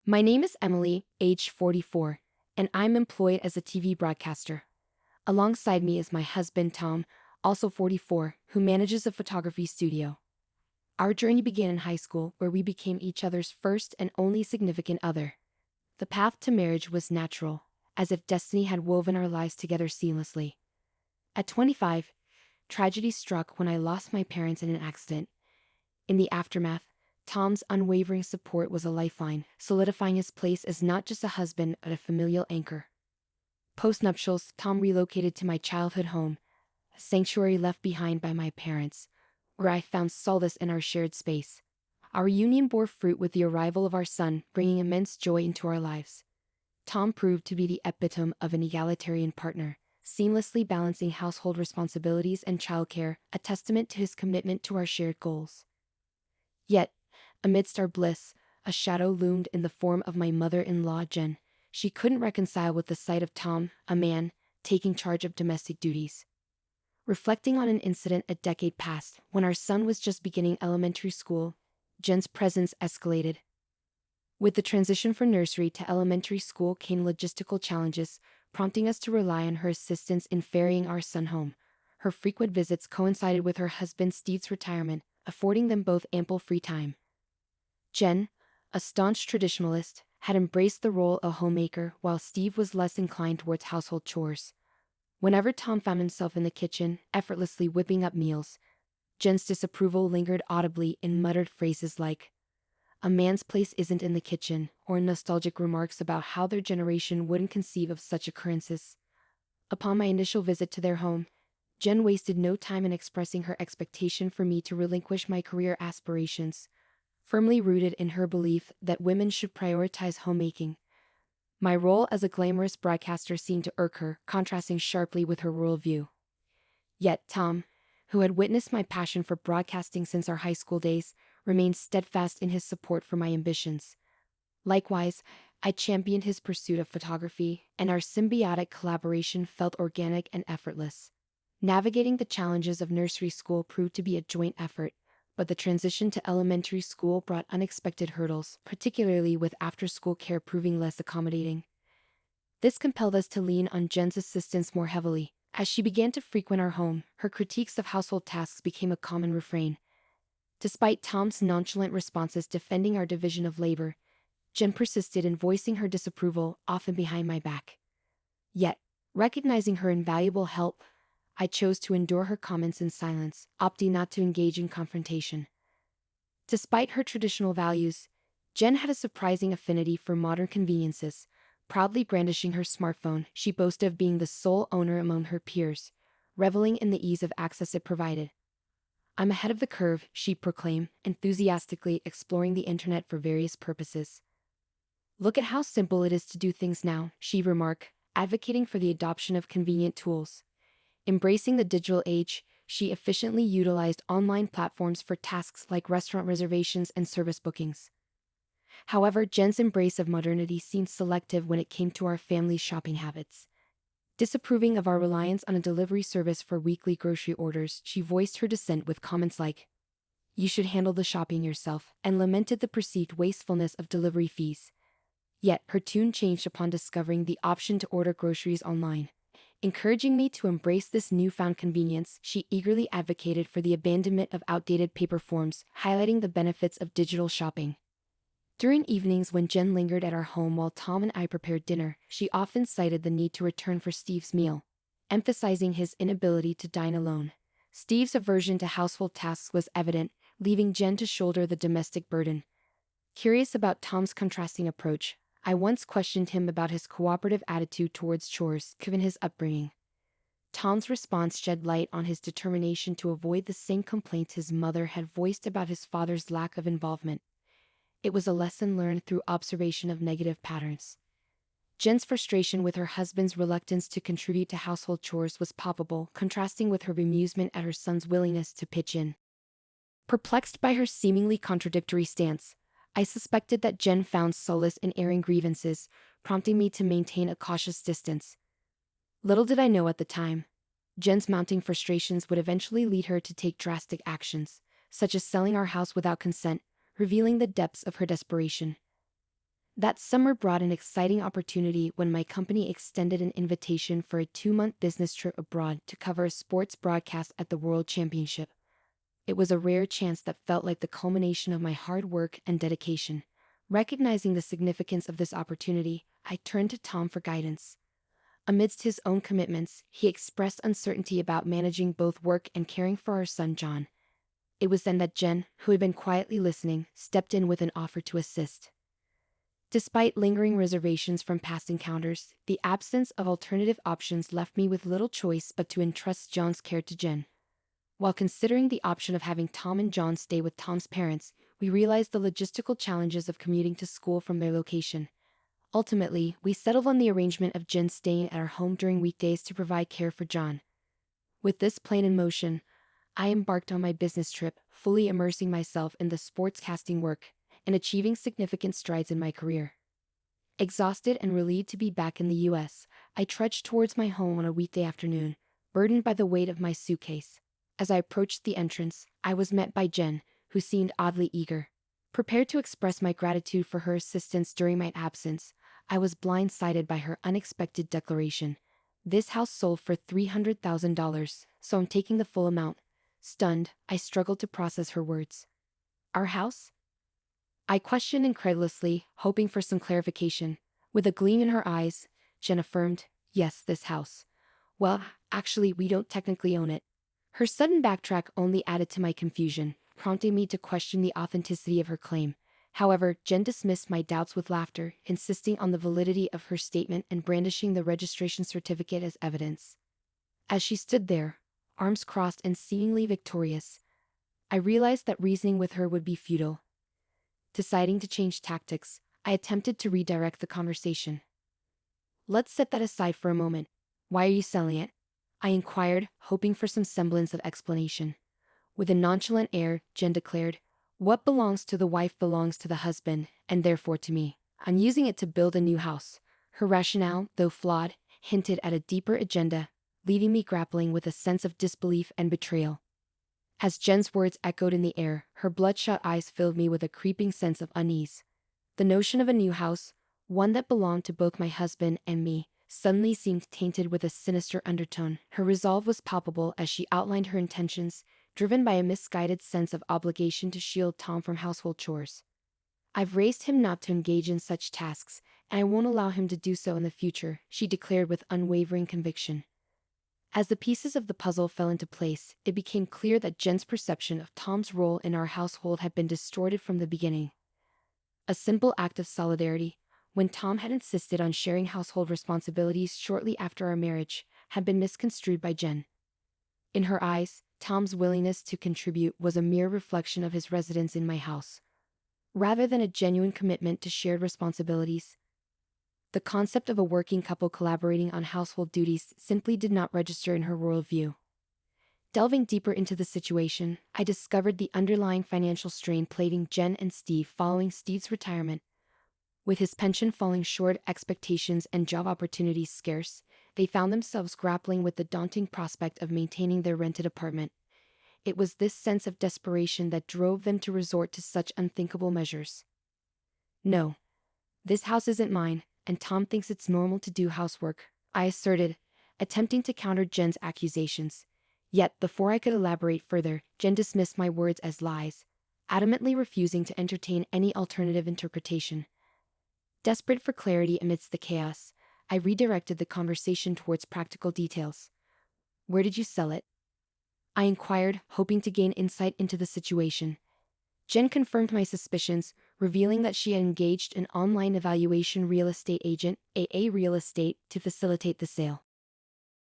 My name is Emily, age 44, and I'm employed as a TV broadcaster. Alongside me is my husband Tom, also 44, who manages a photography studio. Our journey began in high school, where we became each other's first and only significant other. The path to marriage was natural, as if destiny had woven our lives together seamlessly. At 25, tragedy struck when I lost my parents in an accident. In the aftermath, Tom's unwavering support was a lifeline, solidifying his place as not just a husband but a familial anchor. Post-nuptials, Tom relocated to my childhood home, a sanctuary left behind by my parents, where I found solace in our shared space. Our union bore fruit with the arrival of our son, bringing immense joy into our lives. Tom proved to be the epitome of an egalitarian partner, seamlessly balancing household responsibilities and childcare, a testament to his commitment to our shared goals. Yet, amidst our bliss, a shadow loomed in the form of my mother-in-law Jen. She couldn't reconcile with the sight of Tom, a man, taking charge of domestic duties. Reflecting on an incident a decade past, when our son was just beginning elementary school, Jen's presence escalated. With the transition from nursery to elementary school came logistical challenges, prompting us to rely on her assistance in ferrying our son home. Her frequent visits coincided with her husband Steve's retirement, affording them both ample free time. Jen, a staunch traditionalist, had embraced the role of homemaker while Steve was less inclined towards household chores. Whenever Tom found himself in the kitchen, effortlessly whipping up meals, Jen's disapproval lingered audibly in muttered phrases like, "A man's place isn't in the kitchen," or nostalgic remarks about how their generation wouldn't conceive of such occurrences. Upon my initial visit to their home, Jen wasted no time in expressing her expectation for me to relinquish my career aspirations, firmly rooted in her belief that women should prioritize homemaking. My role as a glamorous broadcaster seemed to irk her, contrasting sharply with her worldview. Yet Tom, who had witnessed my passion for broadcasting since our high school days, remained steadfast in his support for my ambitions. Likewise, I championed his pursuit of photography, and our symbiotic collaboration felt organic and effortless. Navigating the challenges of nursery school proved to be a joint effort, but the transition to elementary school brought unexpected hurdles, particularly with after-school care proving less accommodating. This compelled us to lean on Jen's assistance more heavily. As she began to frequent our home, her critiques of household tasks became a common refrain. Despite Tom's nonchalant responses defending our division of labor, Jen persisted in voicing her disapproval, often behind my back. Yet, recognizing her invaluable help, I chose to endure her comments in silence, opting not to engage in confrontation. Despite her traditional values, Jen had a surprising affinity for modern conveniences. Proudly brandishing her smartphone, she boasted of being the sole owner among her peers, reveling in the ease of access it provided. "I'm ahead of the curve," she proclaimed, enthusiastically exploring the internet for various purposes. "Look at how simple it is to do things now," she remarked, advocating for the adoption of convenient tools. Embracing the digital age, she efficiently utilized online platforms for tasks like restaurant reservations and service bookings. However, Jen's embrace of modernity seemed selective when it came to our family's shopping habits. Disapproving of our reliance on a delivery service for weekly grocery orders, she voiced her dissent with comments like, "You should handle the shopping yourself," and lamented the perceived wastefulness of delivery fees. Yet, her tune changed upon discovering the option to order groceries online. Encouraging me to embrace this newfound convenience, she eagerly advocated for the abandonment of outdated paper forms, highlighting the benefits of digital shopping. During evenings when Jen lingered at our home while Tom and I prepared dinner, she often cited the need to return for Steve's meal, emphasizing his inability to dine alone. Steve's aversion to household tasks was evident, leaving Jen to shoulder the domestic burden. Curious about Tom's contrasting approach, I once questioned him about his cooperative attitude towards chores, given his upbringing. Tom's response shed light on his determination to avoid the same complaints his mother had voiced about his father's lack of involvement. It was a lesson learned through observation of negative patterns. Jen's frustration with her husband's reluctance to contribute to household chores was palpable, contrasting with her bemusement at her son's willingness to pitch in. Perplexed by her seemingly contradictory stance, I suspected that Jen found solace in airing grievances, prompting me to maintain a cautious distance. Little did I know at the time, Jen's mounting frustrations would eventually lead her to take drastic actions, such as selling our house without consent, revealing the depths of her desperation. That summer brought an exciting opportunity when my company extended an invitation for a 2-month business trip abroad to cover a sports broadcast at the World Championship. It was a rare chance that felt like the culmination of my hard work and dedication. Recognizing the significance of this opportunity, I turned to Tom for guidance. Amidst his own commitments, he expressed uncertainty about managing both work and caring for our son John. It was then that Jen, who had been quietly listening, stepped in with an offer to assist. Despite lingering reservations from past encounters, the absence of alternative options left me with little choice but to entrust John's care to Jen. While considering the option of having Tom and John stay with Tom's parents, we realized the logistical challenges of commuting to school from their location. Ultimately, we settled on the arrangement of Jen staying at our home during weekdays to provide care for John. With this plan in motion, I embarked on my business trip, fully immersing myself in the sportscasting work and achieving significant strides in my career. Exhausted and relieved to be back in the US, I trudged towards my home on a weekday afternoon, burdened by the weight of my suitcase. As I approached the entrance, I was met by Jen, who seemed oddly eager. Prepared to express my gratitude for her assistance during my absence, I was blindsided by her unexpected declaration. "This house sold for $300,000, so I'm taking the full amount." Stunned, I struggled to process her words. "Our house?" I questioned incredulously, hoping for some clarification. With a gleam in her eyes, Jen affirmed, "Yes, this house. Well, actually, we don't technically own it." Her sudden backtrack only added to my confusion, prompting me to question the authenticity of her claim. However, Jen dismissed my doubts with laughter, insisting on the validity of her statement and brandishing the registration certificate as evidence. As she stood there, arms crossed and seemingly victorious, I realized that reasoning with her would be futile. Deciding to change tactics, I attempted to redirect the conversation. "Let's set that aside for a moment. Why are you selling it?" I inquired, hoping for some semblance of explanation. With a nonchalant air, Jen declared, "What belongs to the wife belongs to the husband, and therefore to me. I'm using it to build a new house." Her rationale, though flawed, hinted at a deeper agenda, leaving me grappling with a sense of disbelief and betrayal. As Jen's words echoed in the air, her bloodshot eyes filled me with a creeping sense of unease. The notion of a new house, one that belonged to both my husband and me, suddenly seemed tainted with a sinister undertone. Her resolve was palpable as she outlined her intentions, driven by a misguided sense of obligation to shield Tom from household chores. "I've raised him not to engage in such tasks, and I won't allow him to do so in the future," she declared with unwavering conviction. As the pieces of the puzzle fell into place, it became clear that Jen's perception of Tom's role in our household had been distorted from the beginning. A simple act of solidarity, when Tom had insisted on sharing household responsibilities shortly after our marriage, had been misconstrued by Jen. In her eyes, Tom's willingness to contribute was a mere reflection of his residence in my house, rather than a genuine commitment to shared responsibilities. The concept of a working couple collaborating on household duties simply did not register in her worldview. Delving deeper into the situation, I discovered the underlying financial strain plaguing Jen and Steve following Steve's retirement. With his pension falling short, expectations and job opportunities scarce, they found themselves grappling with the daunting prospect of maintaining their rented apartment. It was this sense of desperation that drove them to resort to such unthinkable measures. "No. This house isn't mine, and Tom thinks it's normal to do housework," I asserted, attempting to counter Jen's accusations. Yet, before I could elaborate further, Jen dismissed my words as lies, adamantly refusing to entertain any alternative interpretation. Desperate for clarity amidst the chaos, I redirected the conversation towards practical details. "Where did you sell it?" I inquired, hoping to gain insight into the situation. Jen confirmed my suspicions, revealing that she had engaged an online evaluation real estate agent, AA Real Estate, to facilitate the sale.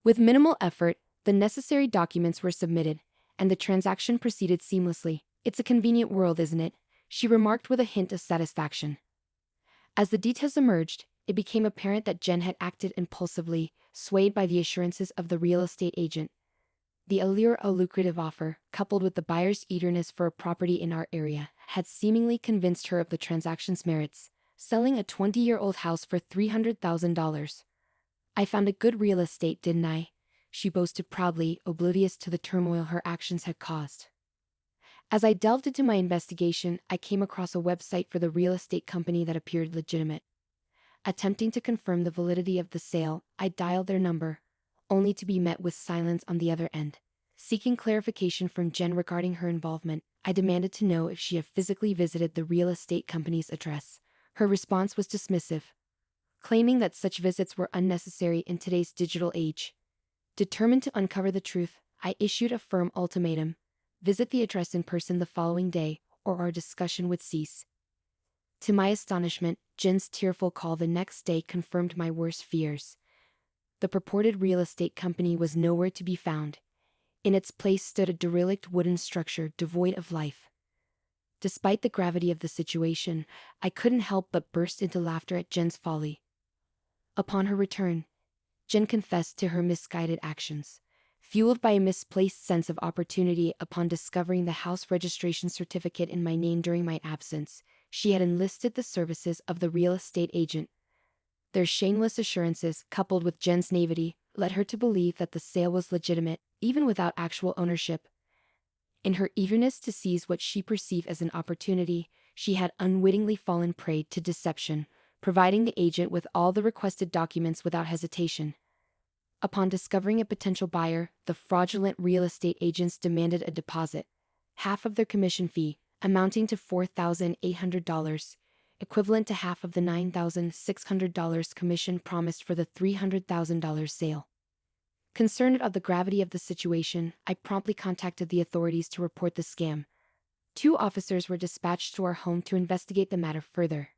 With minimal effort, the necessary documents were submitted, and the transaction proceeded seamlessly. "It's a convenient world, isn't it?" she remarked with a hint of satisfaction. As the details emerged, it became apparent that Jen had acted impulsively, swayed by the assurances of the real estate agent. The allure of a lucrative offer, coupled with the buyer's eagerness for a property in our area, had seemingly convinced her of the transaction's merits, selling a 20-year-old house for $300,000. "I found a good real estate, didn't I?" she boasted proudly, oblivious to the turmoil her actions had caused. As I delved into my investigation, I came across a website for the real estate company that appeared legitimate. Attempting to confirm the validity of the sale, I dialed their number, only to be met with silence on the other end. Seeking clarification from Jen regarding her involvement, I demanded to know if she had physically visited the real estate company's address. Her response was dismissive, claiming that such visits were unnecessary in today's digital age. Determined to uncover the truth, I issued a firm ultimatum: visit the address in person the following day, or our discussion would cease. To my astonishment, Jen's tearful call the next day confirmed my worst fears. The purported real estate company was nowhere to be found. In its place stood a derelict wooden structure devoid of life. Despite the gravity of the situation, I couldn't help but burst into laughter at Jen's folly. Upon her return, Jen confessed to her misguided actions. Fueled by a misplaced sense of opportunity upon discovering the house registration certificate in my name during my absence, she had enlisted the services of the real estate agent. Their shameless assurances, coupled with Jen's naivety, led her to believe that the sale was legitimate, even without actual ownership. In her eagerness to seize what she perceived as an opportunity, she had unwittingly fallen prey to deception, providing the agent with all the requested documents without hesitation. Upon discovering a potential buyer, the fraudulent real estate agents demanded a deposit, half of their commission fee, amounting to $4,800, equivalent to half of the $9,600 commission promised for the $300,000 sale. Concerned of the gravity of the situation, I promptly contacted the authorities to report the scam. 2 officers were dispatched to our home to investigate the matter further.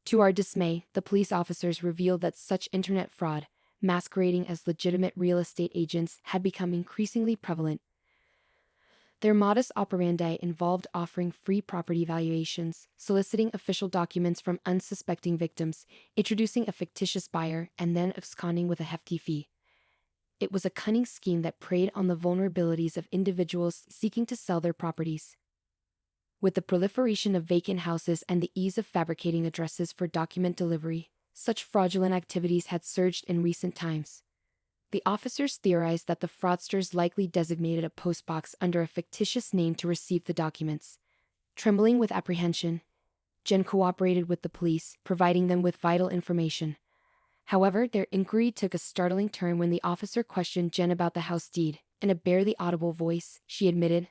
To our dismay, the police officers revealed that such internet fraud, masquerading as legitimate real estate agents, had become increasingly prevalent. Their modus operandi involved offering free property valuations, soliciting official documents from unsuspecting victims, introducing a fictitious buyer, and then absconding with a hefty fee. It was a cunning scheme that preyed on the vulnerabilities of individuals seeking to sell their properties. With the proliferation of vacant houses and the ease of fabricating addresses for document delivery, such fraudulent activities had surged in recent times. The officers theorized that the fraudsters likely designated a postbox under a fictitious name to receive the documents. Trembling with apprehension, Jen cooperated with the police, providing them with vital information. However, their inquiry took a startling turn when the officer questioned Jen about the house deed. In a barely audible voice, she admitted,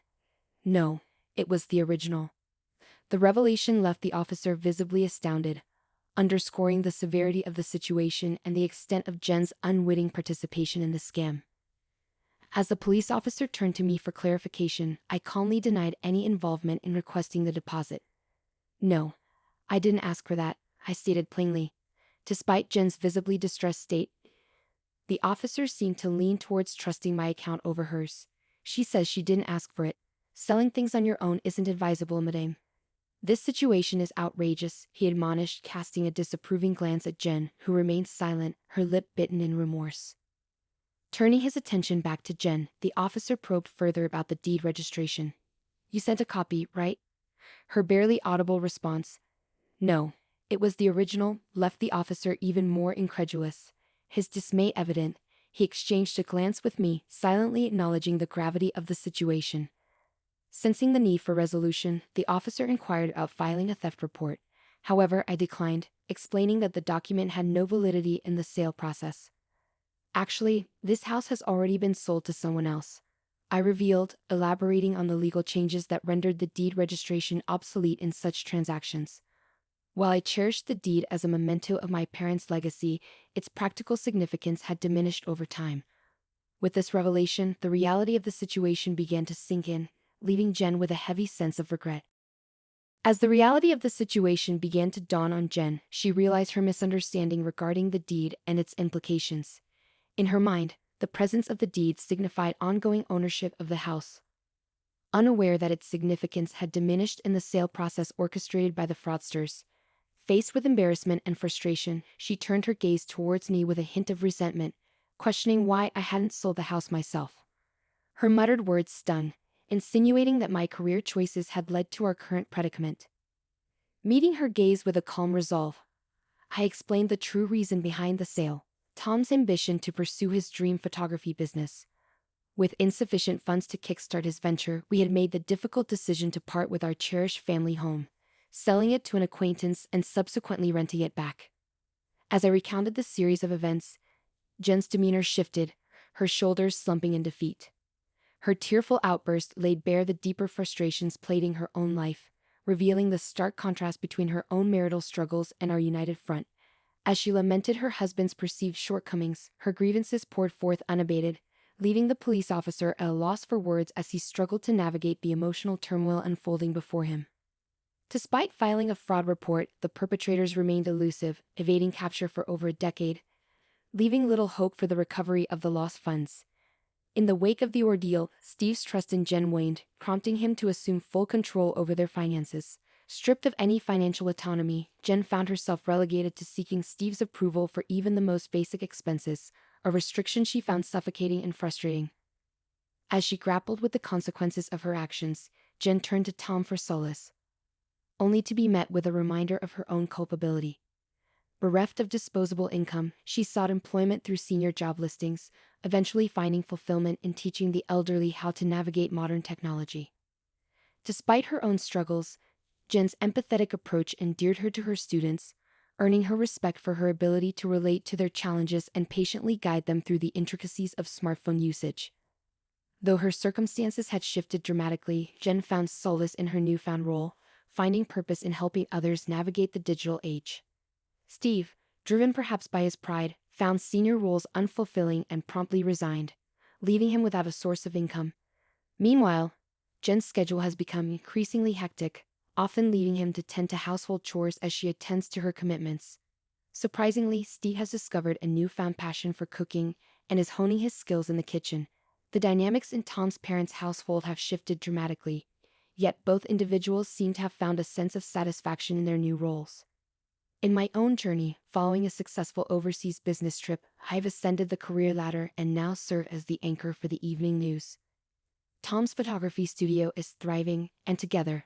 "No, it was the original." The revelation left the officer visibly astounded, underscoring the severity of the situation and the extent of Jen's unwitting participation in the scam. As the police officer turned to me for clarification, I calmly denied any involvement in requesting the deposit. "No, I didn't ask for that," I stated plainly. Despite Jen's visibly distressed state, the officer seemed to lean towards trusting my account over hers. "She says she didn't ask for it. Selling things on your own isn't advisable, madame." "This situation is outrageous," he admonished, casting a disapproving glance at Jen, who remained silent, her lip bitten in remorse. Turning his attention back to Jen, the officer probed further about the deed registration. "You sent a copy, right?" Her barely audible response, "No, it was the original," left the officer even more incredulous. His dismay evident, he exchanged a glance with me, silently acknowledging the gravity of the situation. Sensing the need for resolution, the officer inquired about filing a theft report. However, I declined, explaining that the document had no validity in the sale process. "Actually, this house has already been sold to someone else," I revealed, elaborating on the legal changes that rendered the deed registration obsolete in such transactions. While I cherished the deed as a memento of my parents' legacy, its practical significance had diminished over time. With this revelation, the reality of the situation began to sink in, leaving Jen with a heavy sense of regret. As the reality of the situation began to dawn on Jen, she realized her misunderstanding regarding the deed and its implications. In her mind, the presence of the deed signified ongoing ownership of the house. Unaware that its significance had diminished in the sale process orchestrated by the fraudsters, faced with embarrassment and frustration, she turned her gaze towards me with a hint of resentment, questioning why I hadn't sold the house myself. Her muttered words stung, insinuating that my career choices had led to our current predicament. Meeting her gaze with a calm resolve, I explained the true reason behind the sale: Tom's ambition to pursue his dream photography business. With insufficient funds to kickstart his venture, we had made the difficult decision to part with our cherished family home, selling it to an acquaintance and subsequently renting it back. As I recounted the series of events, Jen's demeanor shifted, her shoulders slumping in defeat. Her tearful outburst laid bare the deeper frustrations plaguing her own life, revealing the stark contrast between her own marital struggles and our united front. As she lamented her husband's perceived shortcomings, her grievances poured forth unabated, leaving the police officer at a loss for words as he struggled to navigate the emotional turmoil unfolding before him. Despite filing a fraud report, the perpetrators remained elusive, evading capture for over a decade, leaving little hope for the recovery of the lost funds. In the wake of the ordeal, Steve's trust in Jen waned, prompting him to assume full control over their finances. Stripped of any financial autonomy, Jen found herself relegated to seeking Steve's approval for even the most basic expenses, a restriction she found suffocating and frustrating. As she grappled with the consequences of her actions, Jen turned to Tom for solace, only to be met with a reminder of her own culpability. Bereft of disposable income, she sought employment through senior job listings, eventually finding fulfillment in teaching the elderly how to navigate modern technology. Despite her own struggles, Jen's empathetic approach endeared her to her students, earning her respect for her ability to relate to their challenges and patiently guide them through the intricacies of smartphone usage. Though her circumstances had shifted dramatically, Jen found solace in her newfound role, finding purpose in helping others navigate the digital age. Steve, driven perhaps by his pride, found senior roles unfulfilling and promptly resigned, leaving him without a source of income. Meanwhile, Jen's schedule has become increasingly hectic, often leaving him to tend to household chores as she attends to her commitments. Surprisingly, Steve has discovered a newfound passion for cooking and is honing his skills in the kitchen. The dynamics in Tom's parents' household have shifted dramatically, yet both individuals seem to have found a sense of satisfaction in their new roles. In my own journey, following a successful overseas business trip, I've ascended the career ladder and now serve as the anchor for the evening news. Tom's photography studio is thriving, and together,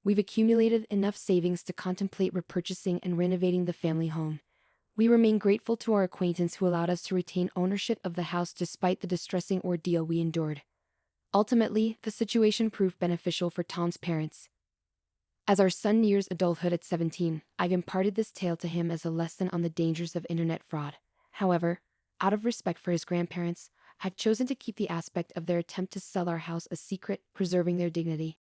we've accumulated enough savings to contemplate repurchasing and renovating the family home. We remain grateful to our acquaintance who allowed us to retain ownership of the house despite the distressing ordeal we endured. Ultimately, the situation proved beneficial for Tom's parents. As our son nears adulthood at 17, I've imparted this tale to him as a lesson on the dangers of internet fraud. However, out of respect for his grandparents, I've chosen to keep the aspect of their attempt to sell our house a secret, preserving their dignity.